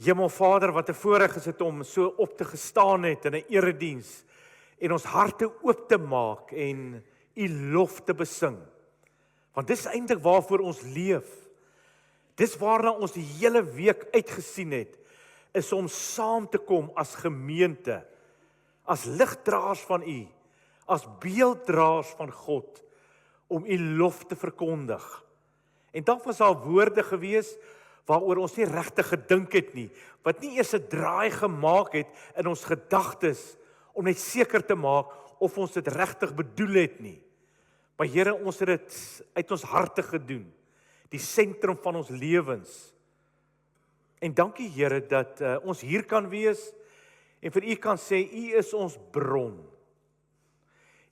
Hemelvader, wat 'n voorreg is dit om so op te gestaan het in 'n erediens en ons harte oop te maak en U lof te besing. Want dis eintlik waarvoor ons leef. Dis waarna ons die hele week uitgesien het, is om saam te kom as gemeente, as ligdraers van U, as beelddraers van God, om U lof te verkondig. En dalk was daar woorde gewees waaroor ons nie regtig gedink het nie, wat nie eers 'n draai gemaak het in ons gedagtes, om net seker te maak of ons dit regtig bedoel het nie. Maar Here, ons het dit uit ons harte gedoen, die sentrum van ons lewens. En dankie Here dat ons hier kan wees en vir U kan sê, U is ons bron.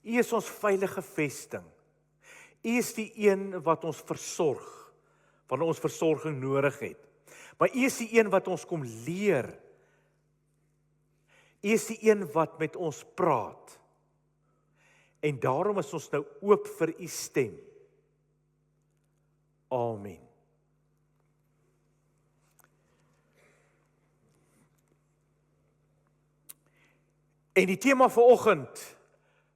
U is ons veilige vesting. U is die een wat ons versorg, wanneer ons versorging nodig het. Maar U is die een wat ons kom leer. U is die een wat met ons praat. En daarom is ons nou oop vir U stem. Amen. En die tema vanoggend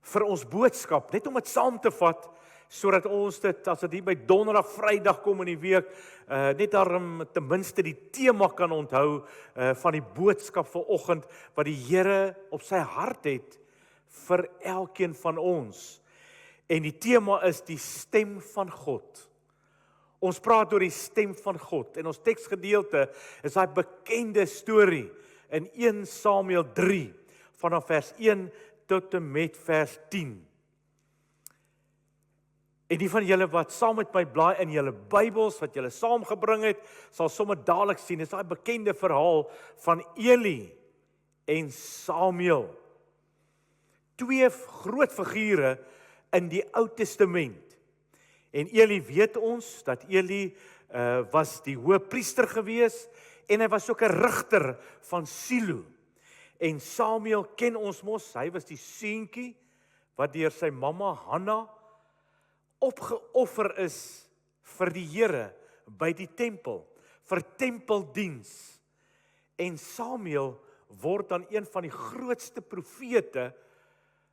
vir ons boodskap, net om dit saam te vat, sodat ons dit, as dit hier by donderdag, vrydag kom in die week, net daarom ten minste die tema kan onthou van die boodskap vanoggend, wat die Here op sy hart het vir elkeen van ons. En die tema is die stem van God. Ons praat oor die stem van God, en ons teksgedeelte is daai bekende storie in 1 Samuel 3, vanaf vers 1 tot en met vers 10. En die van julle wat saam met my blaai in julle Bybels, wat julle saamgebring het, sal sommer dadelik sien, is daai bekende verhaal van Eli en Samuel. Twee groot figure in die Ou Testament. En Eli, weet ons dat Eli was die hoëpriester gewees, en hy was ook 'n rigter van Silo. En Samuel ken ons mos, hy was die seentjie wat deur sy mamma Hanna opgeoffer is vir die Here by die tempel, vir tempeldiens. En Samuel word dan een van die grootste profete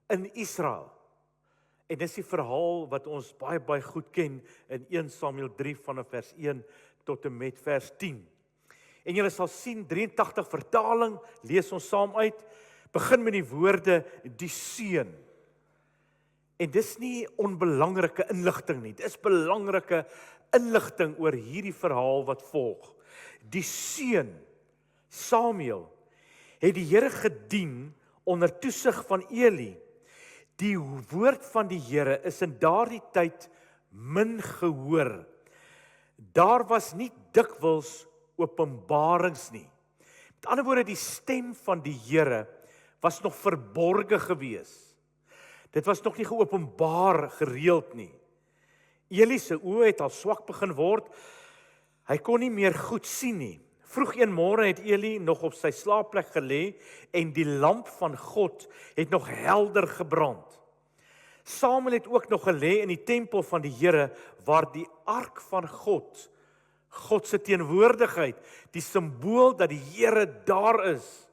in Israel. En dis die verhaal wat ons baie goed ken in 1 Samuel 3 vanaf vers 1 tot en met vers 10. En julle sal sien, 83 vertaling, lees ons saam uit, begin met die woorde, die seun. En dis nie onbelangrike inligting nie, dis belangrike inligting oor hierdie verhaal wat volg. Die seun, Samuel, het die Here gedien onder toesig van Eli. Die woord van die Here is in daardie tyd min gehoor. Daar was nie dikwels openbarings nie. Met ander woorde, die stem van die Here was nog verborge gewees. Dit was nog nie geopenbaar gereeld nie. Eli se oë het al swak begin word. Hy kon nie meer goed sien nie. Vroeg een môre het Eli nog op sy slaapplek gelê en die lamp van God het nog helder gebrand. Samuel het ook nog gelê in die tempel van die Here waar die ark van God, God se teenwoordigheid, die simbool dat die Here daar is,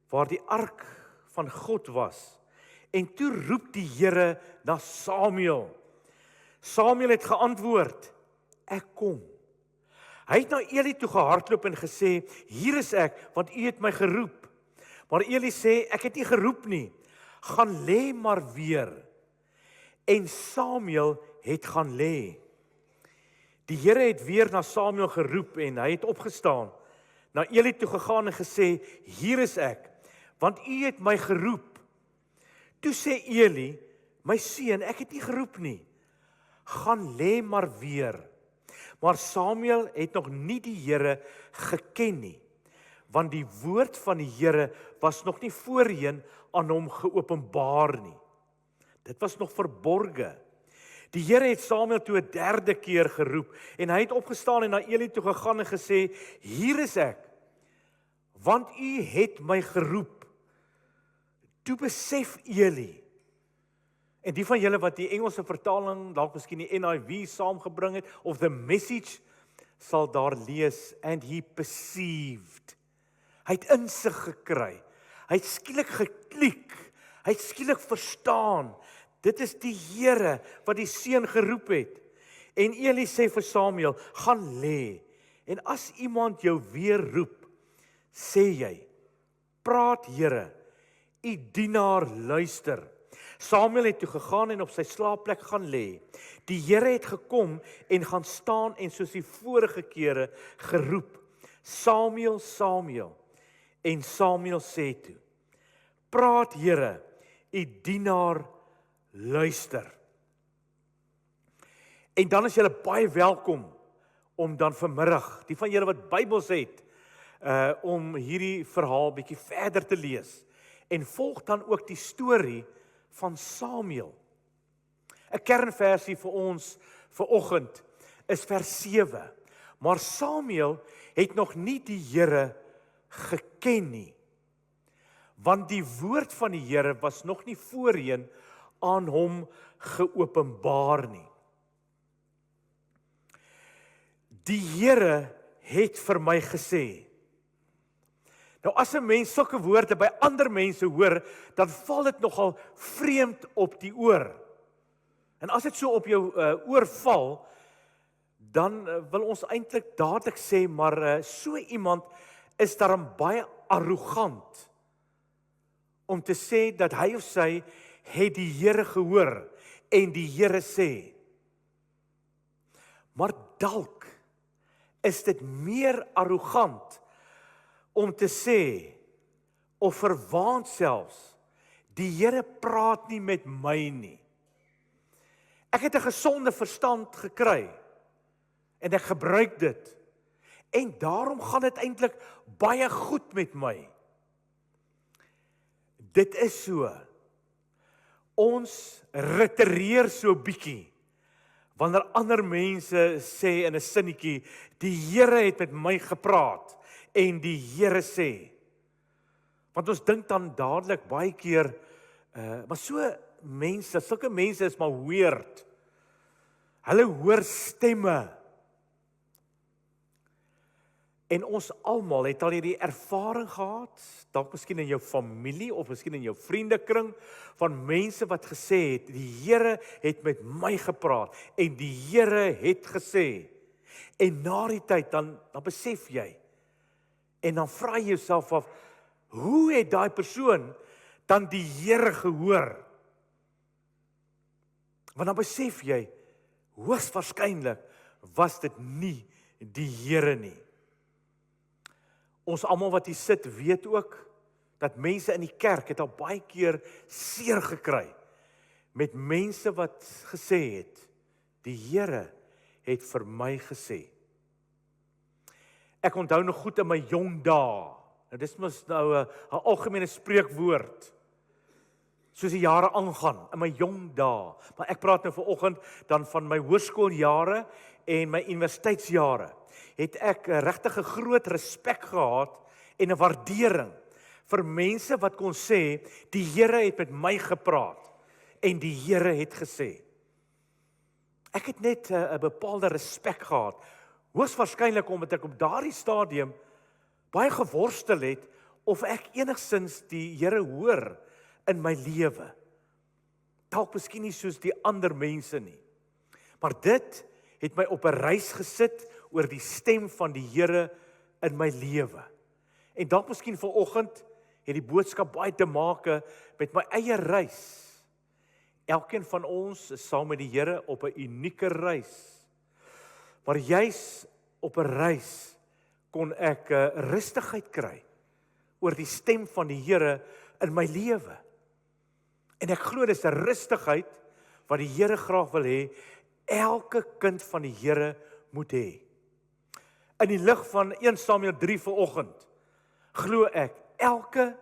waar die ark van God was. En toe roep die Here na Samuel. Samuel het geantwoord, ek kom. Hy het na Eli toe gehardloop en gesê, hier is ek, want u het my geroep. Maar Eli sê, ek het nie geroep nie, gaan lê maar weer. En Samuel het gaan lê. Die Here het weer na Samuel geroep en hy het opgestaan, na Eli toe gegaan en gesê, hier is ek, want u het my geroep. Toe sê Eli, my seun, ek het nie geroep nie, gaan lê maar weer. Maar Samuel het nog nie die Here geken nie, want die woord van die Here was nog nie voorheen aan hom geopenbaar nie. Dit was nog verborge. Die Here het Samuel toe 'n derde keer geroep, en hy het opgestaan en na Eli toe gegaan en gesê, hier is ek, want u het my geroep. Toe besef Eli, en die van julle wat die Engelse vertaling, dalk miskien die NIV saamgebring het, of the Message, sal daar lees, and he perceived. Hy het insig gekry. Hy het skielik geklik. Hy het skielik verstaan. Dit is die Here wat die seun geroep het. En Eli sê vir Samuel, gaan lê. En as iemand jou weer roep, sê jy, praat Here, u dienaar luister. Samuel het toe gegaan en op sy slaapplek gaan lê. Die Here het gekom en gaan staan en soos die vorige kere geroep, Samuel, Samuel. En Samuel sê toe, praat Here, u dienaar luister. En dan is julle baie welkom om dan vanmiddag, die van julle wat Bybels het, om hierdie verhaal bietjie verder te lees. En volg dan ook die storie van Samuel. 'n Kernversie vir ons vanoggend is vers 7. Maar Samuel het nog nie die Here geken nie, want die woord van die Here was nog nie voorheen aan hom geopenbaar nie. Die Here het vir my gesê. Nou as 'n mens sulke woorde by ander mense hoor, dan val dit nogal vreemd op die oor. En as dit so op jou oor val, dan wil ons eintlik dadelik sê, maar so iemand is daarom baie arrogant om te sê dat hy of sy het die Here gehoor en die Here sê. Maar dalk is dit meer arrogant om te sê, of verwaand selfs, die Here praat nie met my nie. Ek het 'n gesonde verstand gekry, en ek gebruik dit, en daarom gaan dit eintlik baie goed met my. Dit is so, ons retireer so bietjie, wanneer ander mense sê in 'n sinnetjie, die Here het met my gepraat, en die Here sê. Want ons dink dan dadelik baie keer, maar so mense, sulke mense is maar weird. Hulle hoor stemme. En ons almal het al hierdie ervaring gehad, dalk miskien in jou familie of miskien in jou vriendekring, van mense wat gesê het, die Here het met my gepraat, en die Here het gesê. En na die tyd, dan besef jy, en dan vra jy jouself af, hoe het daai persoon dan die Here gehoor? Want dan besef jy, hoogstwaarskynlik was dit nie die Here nie. Ons almal wat hier sit weet ook, dat mense in die kerk het al baie keer seer gekry, met mense wat gesê het, die Here het vir my gesê. Ek onthou nog goed in my jong dae, nou dis mos nou 'n algemene spreekwoord, soos die jare aangaan, in my jong dae, maar ek praat nou vanoggend dan van my hoërskooljare en my universiteitsjare, het ek regtig 'n groot respek gehad en 'n waardering vir mense wat kon sê, die Here het met my gepraat, en die Here het gesê. Ek het net 'n bepaalde respek gehad, hoogstwaarskynlik omdat ek op daardie stadium baie geworstel het, of ek enigsins die Here hoor in my lewe. Dalk miskien nie soos die ander mense nie. Maar dit het my op 'n reis gesit oor die stem van die Here in my lewe. En dalk miskien vanoggend het die boodskap baie te maak met my eie reis. Elkeen van ons is saam met die Here op 'n unieke reis. Maar juis op 'n reis kon ek rustigheid kry oor die stem van die Here in my lewe. En ek glo dis 'n rustigheid wat die Here graag wil hê, elke kind van die Here moet hê. In die lig van 1 Samuel 3 vanoggend, glo ek, elke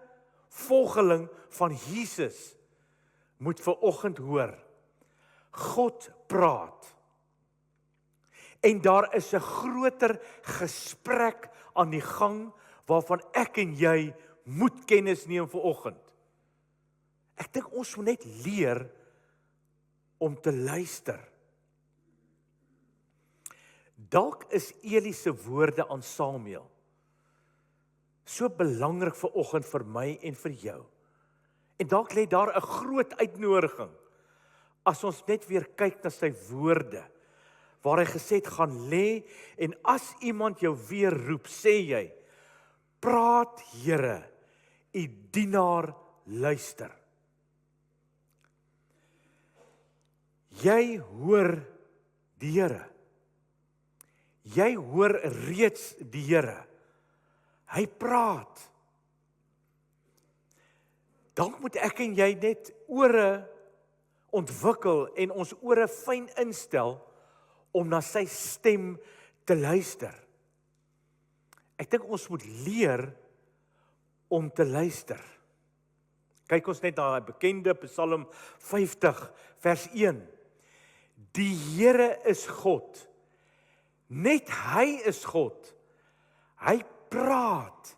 volgeling van Jesus moet vanoggend hoor, God praat. En daar is 'n groter gesprek aan die gang, waarvan ek en jy moet kennis neem vanoggend. Ek dink ons moet net leer om te luister. Dalk is Eli se woorde aan Samuel so belangrik vir oggend vir my en vir jou. En dalk lê daar 'n groot uitnodiging as ons net weer kyk na sy woorde, waar hy gesê het, gaan lê, en as iemand jou weer roep, sê jy, praat Here, u dienaar luister. Jy hoor die Here. Jy hoor reeds die Here. Hy praat. Dan moet ek en jy net ore ontwikkel en ons ore fyn instel om na sy stem te luister. Ek dink ons moet leer om te luister. Kyk ons net na 'n bekende Psalm 50 vers 1. Die Here is God. Net hy is God. Hy praat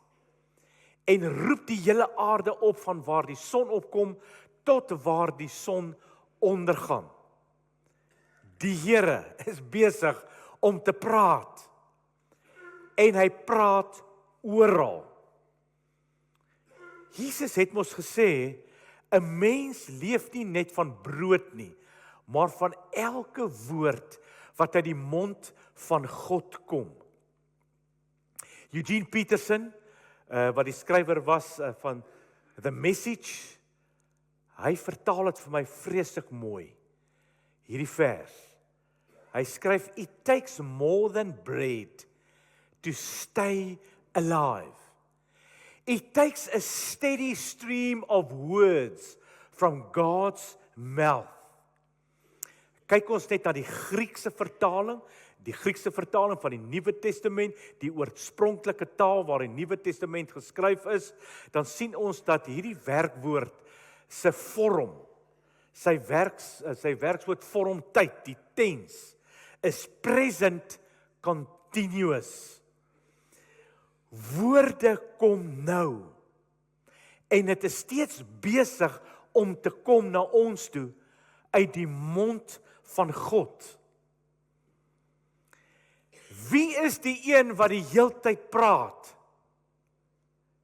en roep die hele aarde op van waar die son opkom tot waar die son ondergaan. Die Here is besig om te praat. En hy praat oral. Jesus het mos gesê, 'n mens leef nie net van brood nie, maar van elke woord wat uit die mond van God kom. Eugene Peterson, wat die skrywer was van The Message, hy vertaal dit vir my vreeslik mooi, hierdie vers. Hy skryf, "It takes more than bread to stay alive. It takes a steady stream of words from God's mouth." Kyk ons net na die Griekse vertaling, van die Nuwe Testament, die oorspronklike taal waar die Nuwe Testament geskryf is, dan sien ons dat hierdie werkwoord se vorm, sy werkswoord vorm tyd, die tens, is present continuous. Woorde kom nou, en dit is steeds besig om te kom na ons toe, uit die mond van God. Wie is die een wat die heeltyd praat?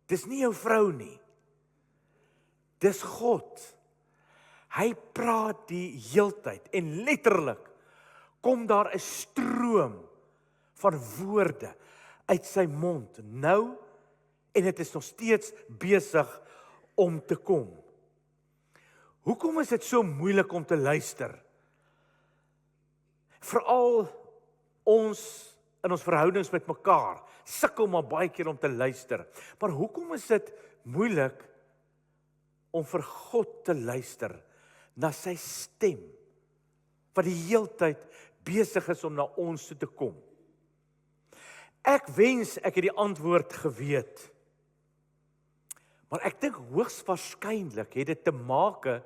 Dis nie jou vrou nie. Dis God. Hy praat die heeltyd, en letterlik kom daar 'n stroom van woorde uit sy mond nou, en dit is nog steeds besig om te kom. Hoekom is dit so moeilik om te luister? Veral ons in ons verhoudings met mekaar sukkel maar baie keer om te luister. Maar hoekom is dit moeilik om vir God te luister, na sy stem, wat die heeltyd besig is om na ons toe te kom? Ek wens ek het die antwoord geweet. Maar ek dink hoogs waarskynlik het dit te maak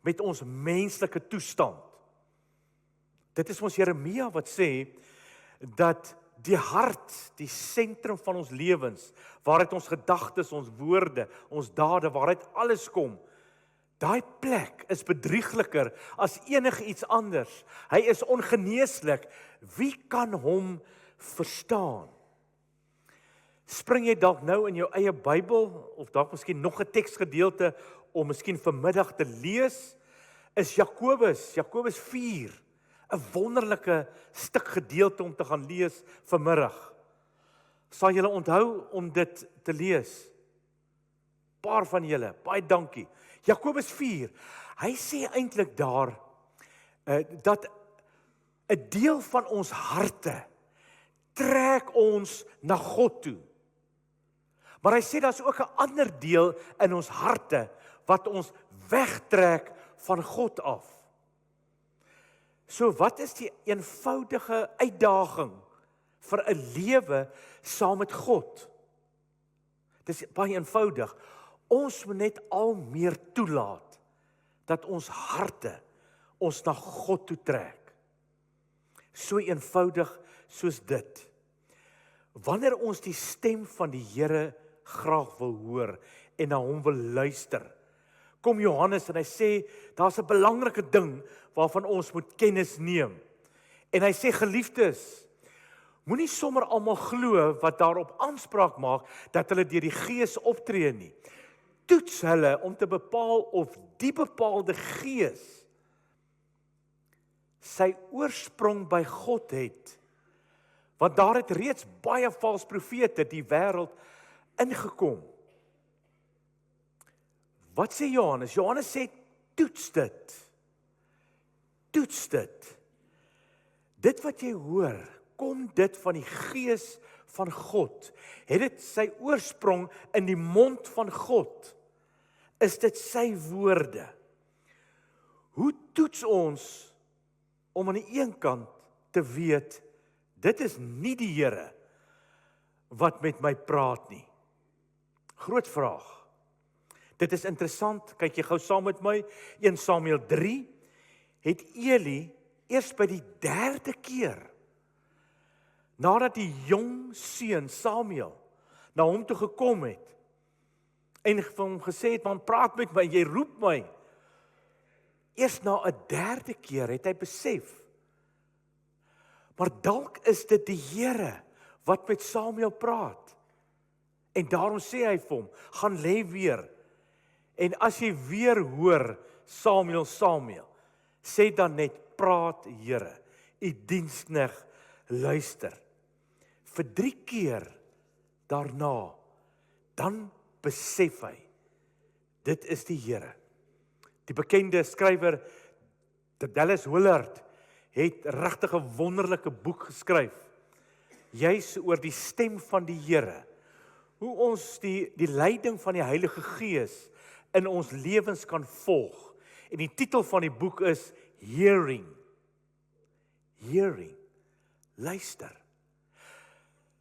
met ons menslike toestand. Dit is ons Jeremia wat sê, dat die hart, die sentrum van ons lewens, waaruit ons gedagtes, ons woorde, ons dade, waaruit alles kom, daai plek is bedriegliker as enige iets anders. Hy is ongeneeslik. Wie kan hom verstaan? Spring jy dalk nou in jou eie Bybel, of dalk miskien nog 'n teksgedeelte om miskien vanmiddag te lees, is Jakobus 4, 'n wonderlike stuk gedeelte om te gaan lees vanmiddag. Sal julle onthou om dit te lees? Paar van julle, baie dankie. Jakobus 4, hy sê eintlik daar, dat 'n deel van ons harte trek ons na God toe. Maar hy sê daar's ook 'n ander deel in ons harte wat ons wegtrek van God af. So wat is die eenvoudige uitdaging vir 'n lewe saam met God? Dis baie eenvoudig. Ons moet net al meer toelaat dat ons harte ons na God toe trek. So eenvoudig soos dit. Wanneer ons die stem van die Here graag wil hoor en na hom wil luister, kom Johannes en hy sê, daar's 'n belangrike ding waarvan ons moet kennis neem. En hy sê, geliefdes, Moenie sommer almal glo wat daarop aanspraak maak dat hulle deur die Gees optree nie. Toets hulle om te bepaal of die bepaalde gees sy oorsprong by God het. Want daar het reeds baie valse profete die wêreld ingekom. Wat sê Johannes? Johannes sê, toets dit. Toets dit. Dit wat jy hoor, kom dit van die Gees van God? Het dit sy oorsprong in die mond van God? Is dit sy woorde? Hoe toets ons om aan die een kant te weet, dit is nie die Here wat met my praat nie? Groot vraag. Dit is interessant, kyk jy gou saam met my, 1 Samuel 3, het Eli eers by die 3de keer, nadat die jong seun Samuel na hom toe gekom het, en vir hom gesê het, man, praat met my, jy roep my. Eers na 'n 3de keer het hy besef, maar dalk is dit die Here wat met Samuel praat. En daarom sê hy vir hom, gaan lê weer. En as jy weer hoor, Samuel, Samuel, sê dan net, praat Here, u diensknegt luister. Vir 3 keer daarna, dan besef hy, dit is die Here. Die bekende skrywer, Dallas Willard, het regtig 'n wonderlike boek geskryf, juis oor die stem van die Here, hoe ons die leiding van die Heilige Gees in ons lewens kan volg. En die titel van die boek is Hearing. Hearing. Luister.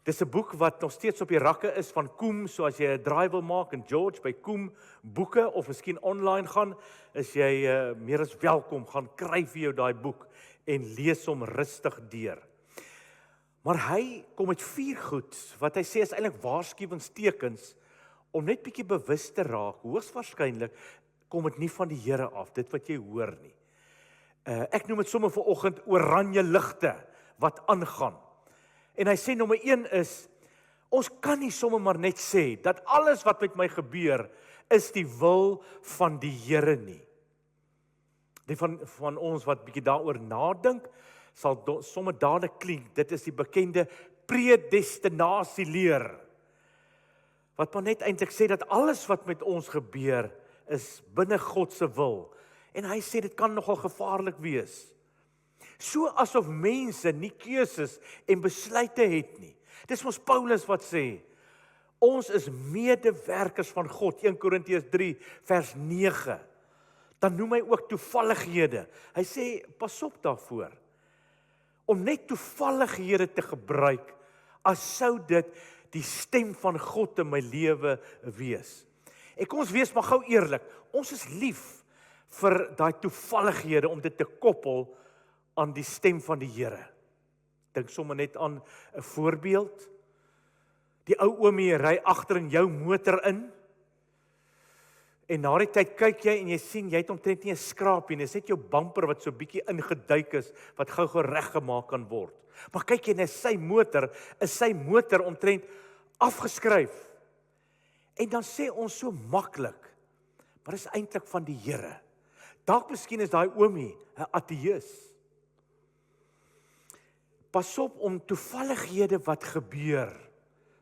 Dis 'n boek wat nog steeds op die rakke is van Koem, so as jy 'n draai wil maak in George by Koem boeke, of miskien online gaan, is jy meer as welkom, gaan kry vir jou daai boek en lees hom rustig deur. Maar hy kom met 4 goed, wat hy sê is eintlik waarskuwingstekens, om net bietjie bewus te raak, hoogswaarskynlik kom dit nie van die Here af, dit wat jy hoor nie. Ek noem dit sommer vanoggend oranje ligte wat aangaan. En hy sê nommer 1 is, ons kan nie sommer maar net sê, dat alles wat met my gebeur, is die wil van die Here nie. Die van ons wat bietjie daaroor nadink, sal sommer dadelik klink, dit is die bekende predestinasie leer, wat maar net eintlik sê, dat alles wat met ons gebeur, is binne God se wil. En hy sê, dit kan nogal gevaarlik wees. So asof mense nie keuses en besluite het nie. Dis ons Paulus wat sê, ons is medewerkers van God, 1 Korintiërs 3 vers 9. Dan noem hy ook toevallighede. Hy sê, pas op daarvoor, om net toevallighede te gebruik, as sou dit die stem van God in my lewe wees. En kom ons wees maar gou eerlik, ons is lief vir daai toevallighede om dit te koppel aan die stem van die Here. Dink sommer net aan 'n voorbeeld. Die ou oomie ry agter in jou motor in, en na die tyd kyk jy en jy sien, jy het omtrent nie 'n skraapie nie, dis net jou bumper wat so bietjie ingeduik is, wat gou-gou reggemaak kan word. Maar kyk jy na sy motor omtrent afgeskryf. En dan sê ons so maklik, maar dis eintlik van die Here. Dalk miskien is daai oomie 'n ateïs. Pas op om toevallighede wat gebeur,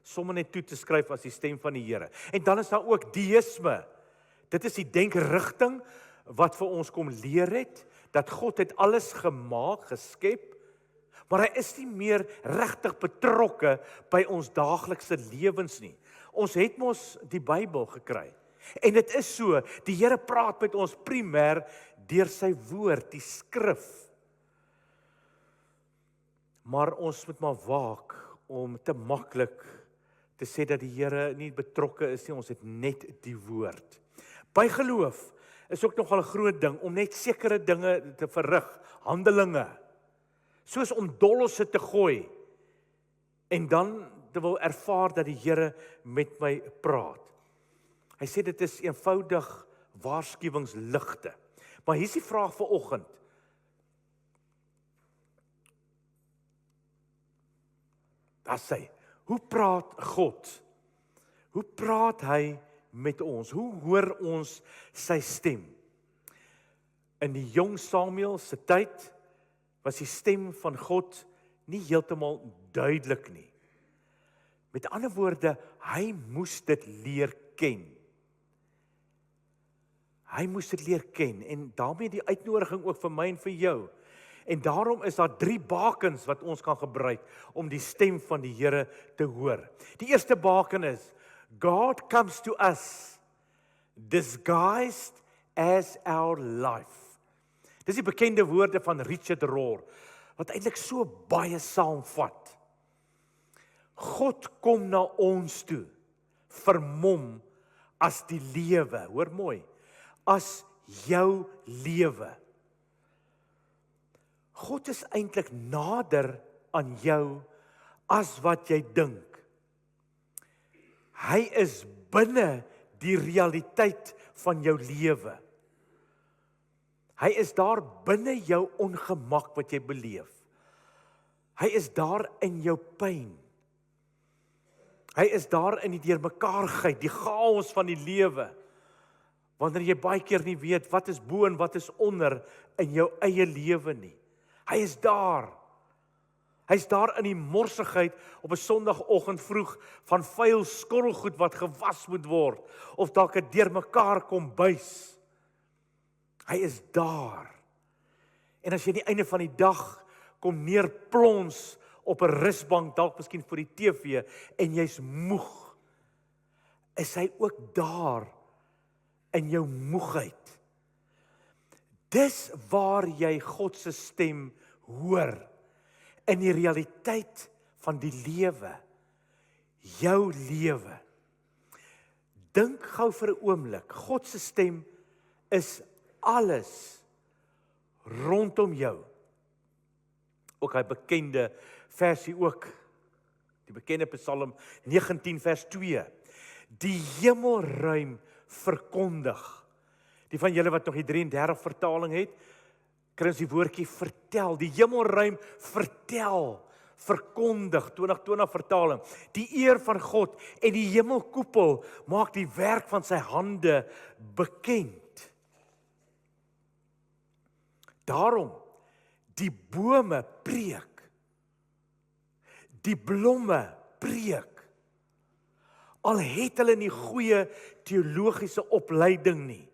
sommer net toe te skryf as die stem van die Here. En dan is daar ook deïsme. Dit is die denkrigting wat vir ons kom leer het, dat God het alles gemaak, geskep, maar hy is nie meer regtig betrokke by ons daaglikse lewens nie. Ons het mos die Bybel gekry. En dit is so, die Here praat met ons primêr deur sy woord, die skrif. Maar ons moet maar waak om te maklik te sê dat die Here nie betrokke is nie, ons het net die woord. Bygeloof is ook nogal 'n groot ding, om net sekere dinge te verrig, handelinge, soos om dollosse te gooi, en dan te wil ervaar dat die Here met my praat. Hy sê dit is eenvoudig waarskuwingsligte. Maar hier is die vraag vir oggend. As hy, hoe praat God? Hoe praat hy met ons? Hoe hoor ons sy stem? In die jong Samuel se tyd was die stem van God nie heeltemal duidelik nie. Met ander woorde, hy moes dit leer ken. Hy moes dit leer ken en daarmee die uitnodiging ook vir my en vir jou. En daarom is daar 3 bakens wat ons kan gebruik om die stem van die Here te hoor. Die eerste baken is, God comes to us disguised as our life. Dis die bekende woorde van Richard Rohr, wat eintlik so baie saamvat. God kom na ons toe, vermom as die lewe, hoor mooi, as jou lewe. God is eintlik nader aan jou as wat jy dink. Hy is binne die realiteit van jou lewe. Hy is daar binne jou ongemak wat jy beleef. Hy is daar in jou pyn. Hy is daar in die deurmekaarheid, die chaos van die lewe. Wanneer jy baie keer nie weet wat is bo en wat is onder in jou eie lewe nie. Hy is daar. Hy is daar in die morsigheid op 'n Sondagoggend vroeg van vuil skorrelgoed wat gewas moet word of dalk 'n deurmekaar kom buis. Hy is daar. En as jy aan die einde van die dag kom neerplons op 'n rusbank, dalk miskien voor die TV en jy's moeg, is hy ook daar in jou moegheid. Dis waar jy God se stem hoor, in die realiteit van die lewe, jou lewe. Dink gou vir 'n oomblik, God se stem is alles rondom jou. Ook hy bekende versie ook, die bekende Psalm 19 vers 2. Die hemelruim verkondig. Die van julle wat nog die 33 vertaling het, kry ons die woordjie vertel. Die hemelruim vertel, verkondig, 2020 vertaling. Die eer van God en die hemelkoepel maak die werk van sy hande bekend. Daarom, die bome preek, die blomme preek, al het hulle nie goeie teologiese opleiding nie.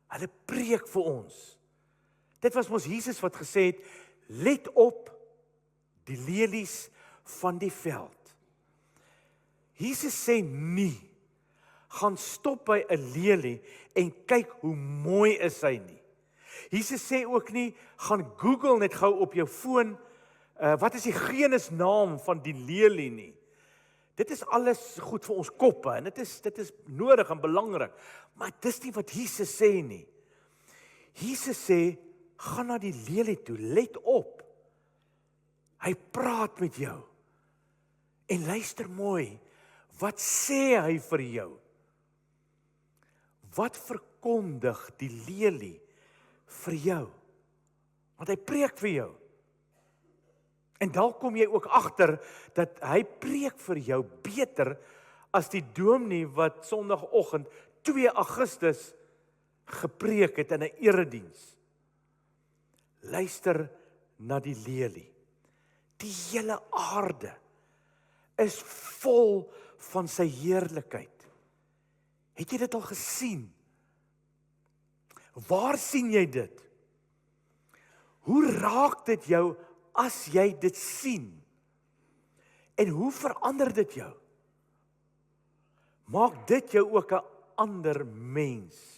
Hulle preek vir ons. Dit was mos Jesus wat gesê het, let op die lelies van die veld. Jesus sê nie, gaan stop by 'n lelie en kyk hoe mooi is hy nie. Jesus sê ook nie, gaan Google net gou op jou foon, wat is die genusnaam van die lelie nie. Dit is alles goed vir ons koppe en dit is nodig en belangrik, maar dis nie wat Jesus sê nie. Jesus sê, gaan na die lelie toe, let op. Hy praat met jou. En luister mooi, wat sê hy vir jou? Wat verkondig die lelie vir jou? Want hy preek vir jou. En dalk kom jy ook agter dat hy preek vir jou beter as die dominee wat Sondagoggend 2 Augustus gepreek het in 'n erediens. Luister na die lelie. Die hele aarde is vol van sy heerlikheid. Het jy dit al gesien? Waar sien jy dit? Hoe raak dit jou as jy dit sien? En hoe verander dit jou? Maak dit jou ook 'n ander mens?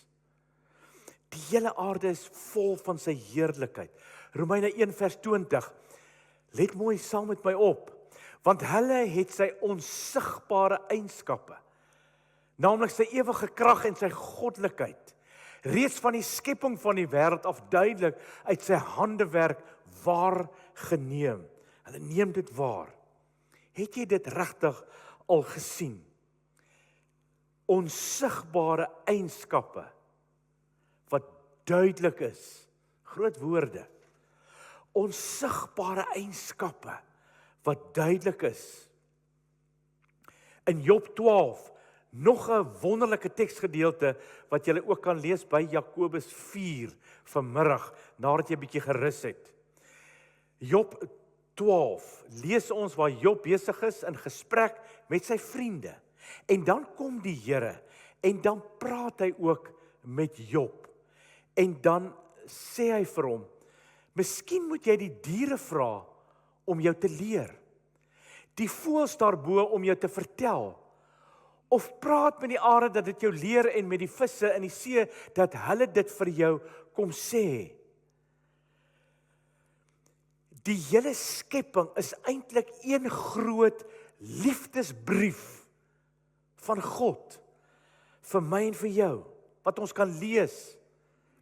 Die hele aarde is vol van sy heerlikheid. Romeine 1 vers 20. Let mooi saam met my op, want hulle het sy onsigbare eienskappe, naamlik sy ewige krag en sy goddelikheid, reeds van die skepping van die wêreld af duidelik uit sy handewerk waargeneem. Hulle neem dit waar. Het jy dit regtig al gesien? Onsigbare eienskappe wat duidelik is. Groot woorde. Onsigbare eienskappe wat duidelik is. In Job 12, nog 'n wonderlike teksgedeelte wat jy ook kan lees by Jakobus 4 vanmiddag, nadat jy 'n bietjie gerus het. Job 12, lees ons waar Job besig is in gesprek met sy vriende. En dan kom die Here en dan praat hy ook met Job. En dan sê hy vir hom, miskien moet jy die diere vra om jou te leer. Die voëls daarbo om jou te vertel. Of praat met die are dat dit jou leer en met die visse in die see dat hulle dit vir jou kom sê. Die hele skepping is eintlik een groot liefdesbrief van God vir my en vir jou, wat ons kan lees,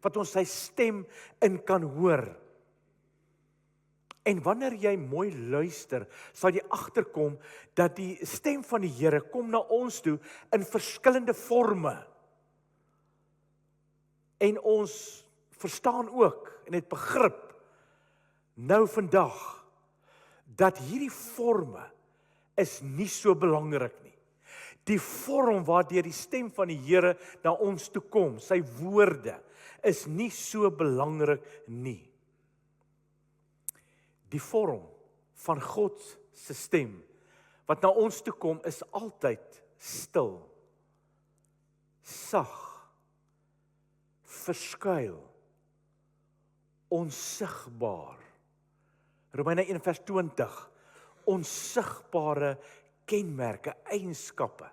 wat ons sy stem in kan hoor. En wanneer jy mooi luister, sal jy agterkom dat die stem van die Here kom na ons toe in verskillende forme. En ons verstaan ook en het begrip nou vandag dat hierdie forme is nie so belangrik nie. Die vorm waardeur die stem van die Here na ons toe kom, sy woorde, is nie so belangrik nie. Die vorm van God se stem wat na ons toe kom is altyd stil, sag, verskuil, onsigbaar. Romeine 1:20, onsigbare kenmerke, eienskappe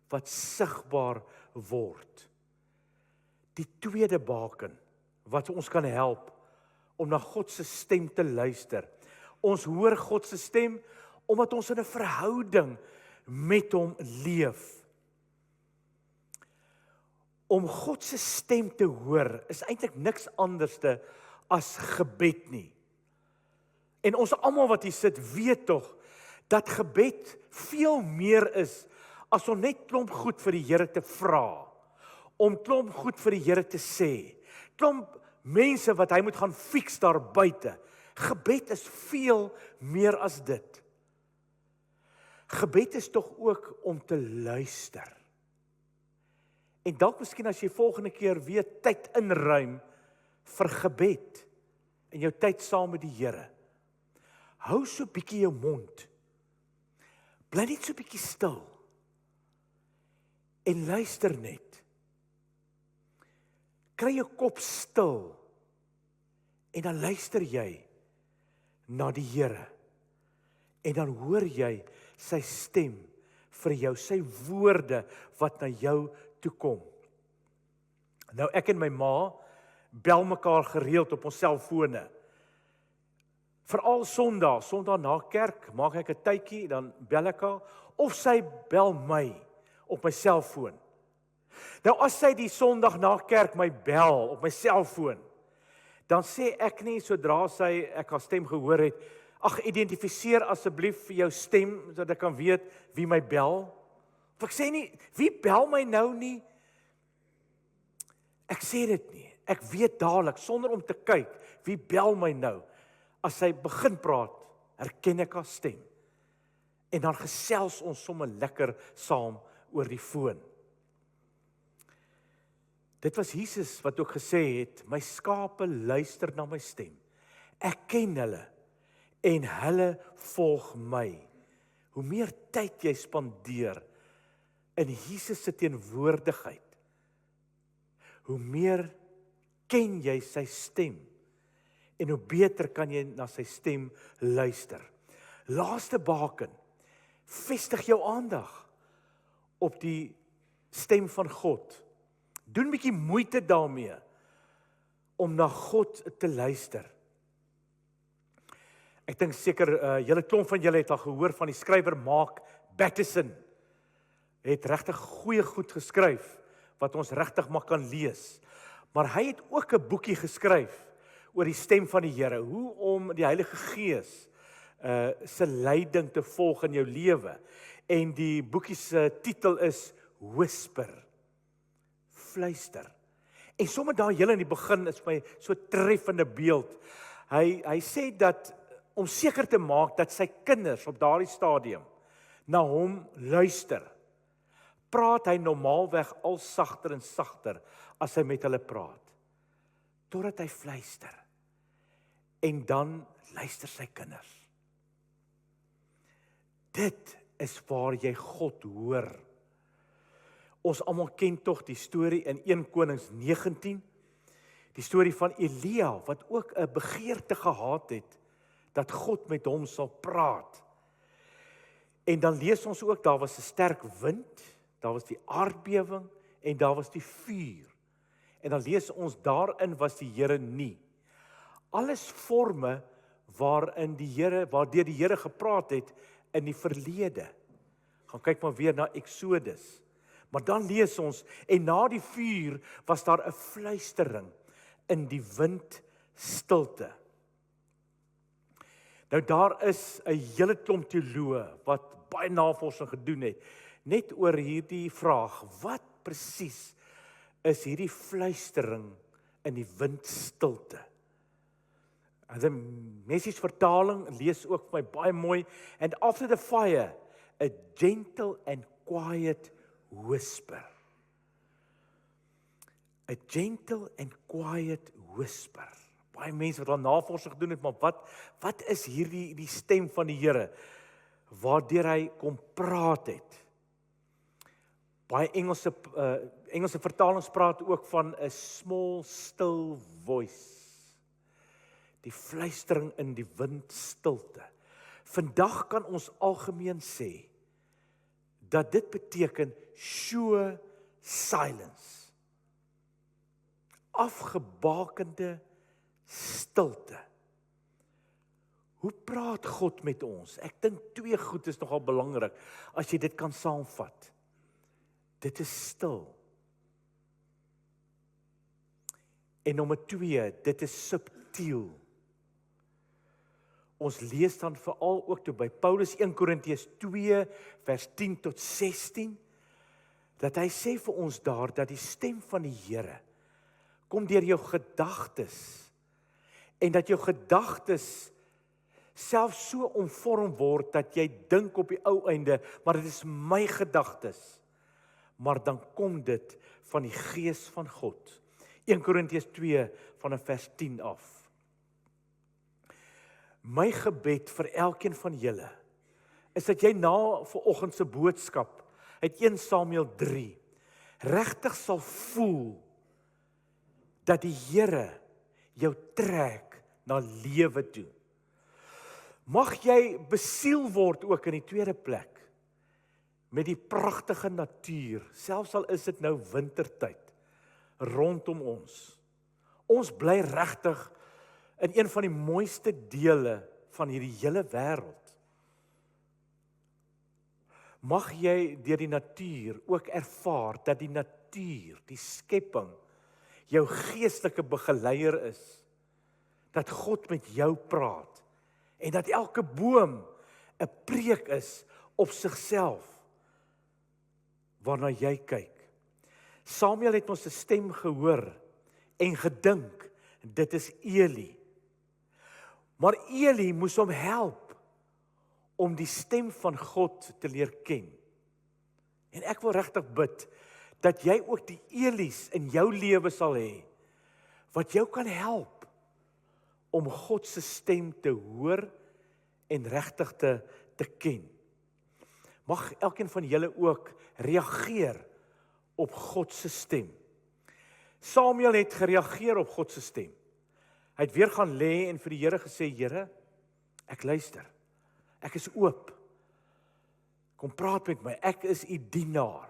wat sigbaar word. Die tweede baken wat ons kan help om na God se stem te luister. Ons hoor God se stem omdat ons in 'n verhouding met hom leef. Om God se stem te hoor is eintlik niks anderste as gebed nie. En ons almal wat hier sit weet tog dat gebed veel meer is as om net klomp goed vir die Here te vra, om klomp goed vir die Here te sê, klomp mense wat hy moet gaan fix daar buite. Gebed is veel meer as dit. Gebed is tog ook om te luister. En dalk miskien as jy volgende keer weer tyd inruim vir gebed en jou tyd saam met die Here. Hou so bietjie jou mond. Bly net so bietjie stil. En luister net. Kry jou kop stil. En dan luister jy na die Here. En dan hoor jy sy stem vir jou, sy woorde wat na jou toe kom. Nou ek en my ma bel mekaar gereeld op ons selfone. Veral Sondag na kerk, maak ek 'n tydjie, dan bel ek haar, of sy bel my op my selfoon. Nou as sy die Sondag na kerk my bel op my selfoon, dan sê ek nie sodra ek haar stem gehoor het, ag identifiseer asseblief vir jou stem, sodat ek kan weet wie my bel. Of ek sê nie, wie bel my nou nie? Ek sê dit nie. Ek weet dadelik, sonder om te kyk, wie bel my nou? As sy begin praat, herken ek haar stem. En dan gesels ons sommer lekker saam oor die foon. Dit was Jesus wat ook gesê het, my skape luister na my stem. Ek ken hulle en hulle volg my. Hoe meer tyd jy spandeer in Jesus se teenwoordigheid, hoe meer ken jy sy stem en hoe beter kan jy na sy stem luister. Laaste baken, vestig jou aandag op die stem van God. Doen 'n bietjie moeite daarmee om na God te luister. Ek dink seker julle klomp van julle het al gehoor van die skrywer Mark Batterson. Het regtig goeie goed geskryf wat ons regtig maar kan lees. Maar hy het ook 'n boekie geskryf oor die stem van die Here, hoe om die Heilige Gees se leiding te volg in jou lewe. En die boekie se titel is Whisper, fluister. En sommer daar julle in die begin is my so treffende beeld. Hy sê dat om seker te maak dat sy kinders op daardie stadium na hom luister, praat hy normaalweg al sagter en sagter as hy met hulle praat, totdat hy fluister, en dan luister sy kinders. Dit is waar jy God hoor. Ons almal ken tog die storie in 1 Konings 19, die storie van Elia, wat ook 'n begeerte gehad het, dat God met hom sal praat. En dan lees ons ook, daar was 'n sterk wind, daar was die aardbewing, en daar was die vuur. En dan lees ons, daarin was die Here nie. Alles forme waardeur die Here gepraat het in die verlede. Gaan kyk maar weer na Exodus. Maar dan lees ons, en na die vuur was daar 'n fluistering in die windstilte. Nou daar is 'n hele klomp teoloë wat baie navorsing gedoen het, net oor hierdie vraag, wat presies is hierdie fluistering in die windstilte? En die Message vertaling lees ook vir my baie mooi, and after the fire, a gentle and quiet whisper. A gentle and quiet whisper. Baie mense wat al navorsing gedoen het, maar wat is hierdie stem van die Here, waardeur hy kom praat het? Baie Engelse vertalings praat ook van 'n small still voice. Die fluistering in die windstilte. Vandag kan ons algemeen sê dat dit beteken sure silence. Afgebakende stilte. Hoe praat God met ons? Ek dink 2 goed is nogal belangrik as jy dit kan saamvat. Dit is stil. En nommer 2, dit is subtiel. Ons lees dan veral ook toe by Paulus 1 Korintiërs 2 vers 10 tot 16, dat hy sê vir ons daar, dat die stem van die Here kom deur jou gedagtes, en dat jou gedagtes selfs so omvorm word, dat jy dink op die ou einde, maar dit is my gedagtes, maar dan kom dit van die Gees van God. 1 Korintiërs 2 van vers 10 af. My gebed vir elkeen van julle is dat jy na vanoggend se boodskap uit 1 Samuel 3 regtig sal voel dat die Here jou trek na lewe toe. Mag jy besiel word ook in die tweede plek met die pragtige natuur, selfs al is dit nou wintertyd rondom ons. Ons bly regtig in een van die mooiste dele van hierdie hele wêreld. Mag jy deur die natuur ook ervaar dat die natuur, die skepping, jou geestelike begeleier is, dat God met jou praat, en dat elke boom 'n preek is op sigself, waarna jy kyk. Samuel het ons 'n stem gehoor, en gedink, dit is Eli. Maar Eli moes hom help om die stem van God te leer ken. En ek wil regtig bid dat jy ook die Elis in jou lewe sal hê, wat jou kan help om God se stem te hoor en regtig te ken. Mag elkeen van julle ook reageer op God se stem. Samuel het gereageer op God se stem. Hy het weer gaan lê en vir die Here gesê, Here, ek luister. Ek is oop. Kom praat met my. Ek is u dienaar.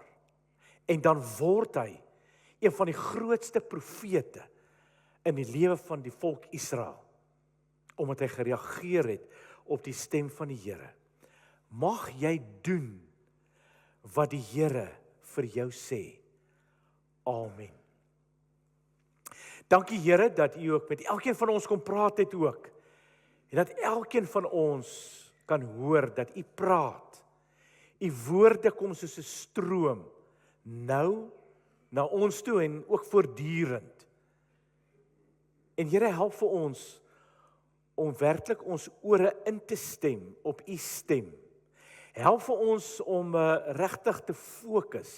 En dan word hy een van die grootste profete in die lewe van die volk Israel, omdat hy gereageer het op die stem van die Here. Mag jy doen wat die Here vir jou sê. Amen. Dankie Here dat u ook met elkeen van ons kom praat het ook. En dat elkeen van ons kan hoor dat u praat. U woorde kom soos 'n stroom nou na ons toe en ook voortdurend. En Here, help vir ons om werklik ons ore in te stem op U stem. Help vir ons om regtig te fokus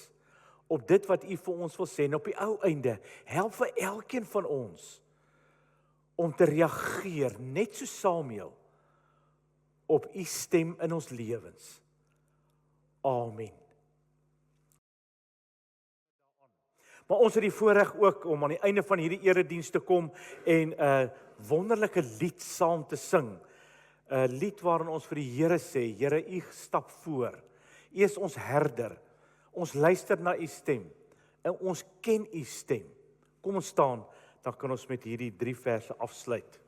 op dit wat U vir ons wil sê. En op die ou einde, help vir elkeen van ons om te reageer, net so Samuel, op U stem in ons lewens. Amen. Maar ons het die voorreg ook om aan die einde van hierdie erediens te kom en 'n wonderlike lied saam te sing. 'n Lied waarin ons vir die Here sê, Here, U stap voor. U is ons herder. Ons luister na U stem en ons ken U stem. Kom ons staan, dan kan ons met hierdie 3 verse afsluit.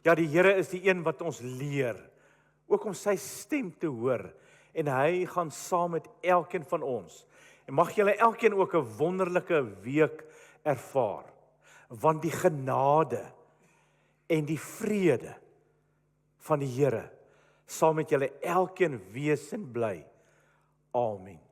Ja, die Here is die een wat ons leer, ook om sy stem te hoor, en hy gaan saam met elkeen van ons. En mag julle elkeen ook 'n wonderlike week ervaar, want die genade en die vrede van die Here saam met julle elkeen wees en bly. Amen.